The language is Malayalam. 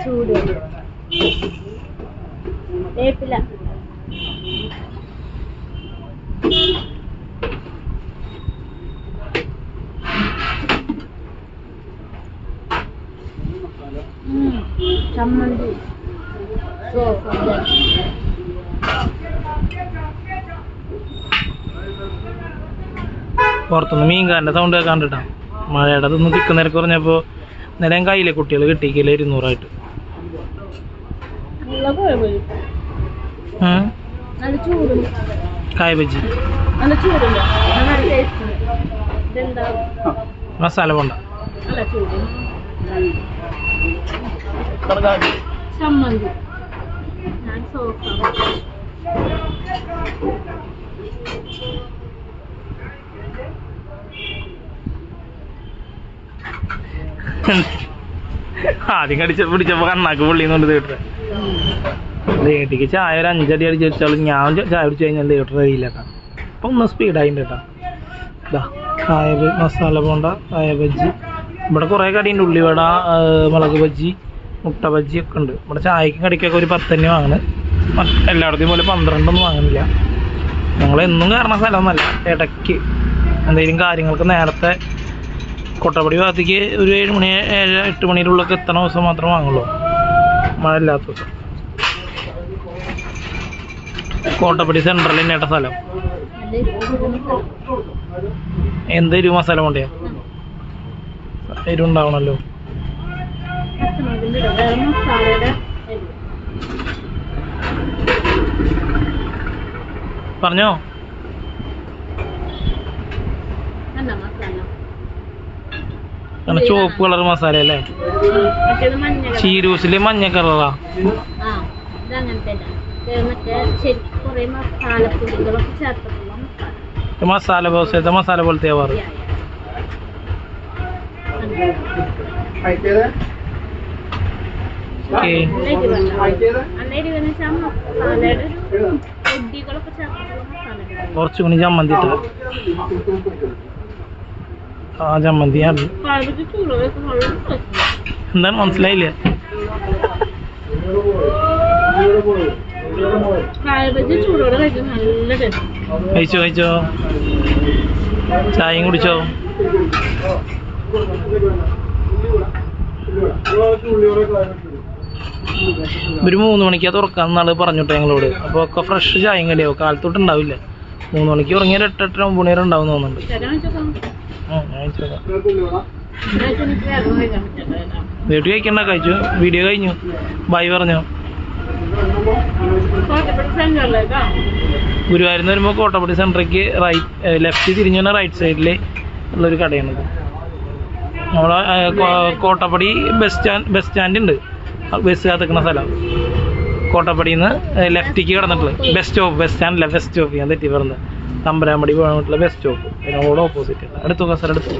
ചൂട് വേപ്പില ചമ്മന്തി പുറത്തുനിന്ന് മീൻകാരൻ്റെ സൗണ്ട് കണ്ടിട്ടാ മഴയുടെ അതൊന്ന് തിക്കുന്നേരക്ക് പറഞ്ഞപ്പോൾ നേരം കയ്യിലെ കുട്ടികൾ കിട്ടിക്കില്ല 200 കായ ബജ്ജി മസാല പോണ്ട ചമ്മന്തി ആദ്യം പിടിച്ചപ്പോ കണ്ണാക്ക് പൊള്ളിന്നുണ്ട് തേട്ടറെ ദേട്ടിക്ക് ചായ ഒരു 5 അടി അടിച്ച് വെച്ചാലും ഞാൻ ചായ കുടിച്ച് കഴിഞ്ഞാൽ തേട്ടർ കഴിയില്ലട്ടാ. അപ്പം ഒന്ന് സ്പീഡായിട്ട് കേട്ടാ. ഇതാ കായ മസാല പോണ്ട കായ ബജ്ജി. ഇവിടെ കുറേ കടിയുണ്ട്. ഉള്ളിവട, മുളക് ബജ്ജി, മുട്ട ബജ്ജി ഒക്കെ ഉണ്ട്. ഇവിടെ ചായക്കും കടിക്കൊക്കെ ഒരു 10 തന്നെ വാങ്ങണ്. എല്ലായിടത്തെയും പോലെ 12 ഒന്നും വാങ്ങുന്നില്ല. ഞങ്ങളെന്നും കയറുന്ന സ്ഥലമൊന്നുമല്ല. ഇടയ്ക്ക് എന്തെങ്കിലും കാര്യങ്ങൾക്ക് നേരത്തെ കൊട്ടപ്പടി ഭാഗത്തേക്ക് ഒരു 7 മണി 8 മണിയുടെ ഉള്ളിലൊക്കെ എത്തണ ദിവസം മാത്രമേ വാങ്ങുള്ളൂ, മഴ ഇല്ലാത്ത ദിവസം. കോട്ടപ്പടി സെൻട്രൽ തന്നെയാട്ട സ്ഥലം. എന്ത് എരിവ് മസാല കൊണ്ടയാ എരിവുണ്ടാവണല്ലോ. പറഞ്ഞോ. ചുവപ്പ് കളർ മസാല അല്ലേ? ചീരൂസില് മഞ്ഞ കളറാ. മസാല പോലത്തെ മസാല പോലത്തെ ആവാറ്. കുറച്ചുകൂടി ചമ്മന്തി ഇട്ട ആ ചമ്മന്തി എന്താണ് മനസ്സിലായില്ലേ? കഴിച്ചോ കഴിച്ചോ, ചായയും കുടിച്ചോ. ഒരു 3 മണിക്കാ തുറക്കാന്നാള് പറഞ്ഞോട്ടെ ഞങ്ങളോട്. അപ്പോൾ ഒക്കെ ഫ്രഷ് ചായയും കടിയാവും. കാലത്തോട്ട് ഉണ്ടാവില്ല. 3 മണിക്ക് ഉറങ്ങിയ 8, 8, 9 മണി ഉണ്ടാവും തോന്നുന്നുണ്ട്. വീട്ടിൽ കഴിക്കണ്ട, കഴിച്ചു. വീഡിയോ കഴിഞ്ഞു. ബൈ പറഞ്ഞോ. ഗുരുവായൂരിൽ വരുമ്പോൾ കോട്ടപ്പടി സെൻറ്ററിലേക്ക് ലെഫ്റ്റ് തിരിഞ്ഞു വന്നാൽ റൈറ്റ് സൈഡിൽ ഉള്ളൊരു കടയാണിത്. നമ്മളെ കോട്ടപ്പടി ബസ് സ്റ്റാൻഡ് ഉണ്ട്. ബസ് കാത്തിക്കുന്ന സ്ഥലം കോട്ടപ്പടിയിൽ നിന്ന് ലെഫ്റ്റിക്ക് കിടന്നിട്ടുള്ളത്. ബസ് സ്റ്റാൻഡില്ല, ബസ് സ്റ്റോപ്പ്. ഞാൻ തെറ്റി പറഞ്ഞത്. തമ്പരാമ്പടി പോകാൻ ബസ് സ്റ്റോപ്പ്. അതിനോട് ഓപ്പോസിറ്റ് അടുത്തു കസര അടുത്തു.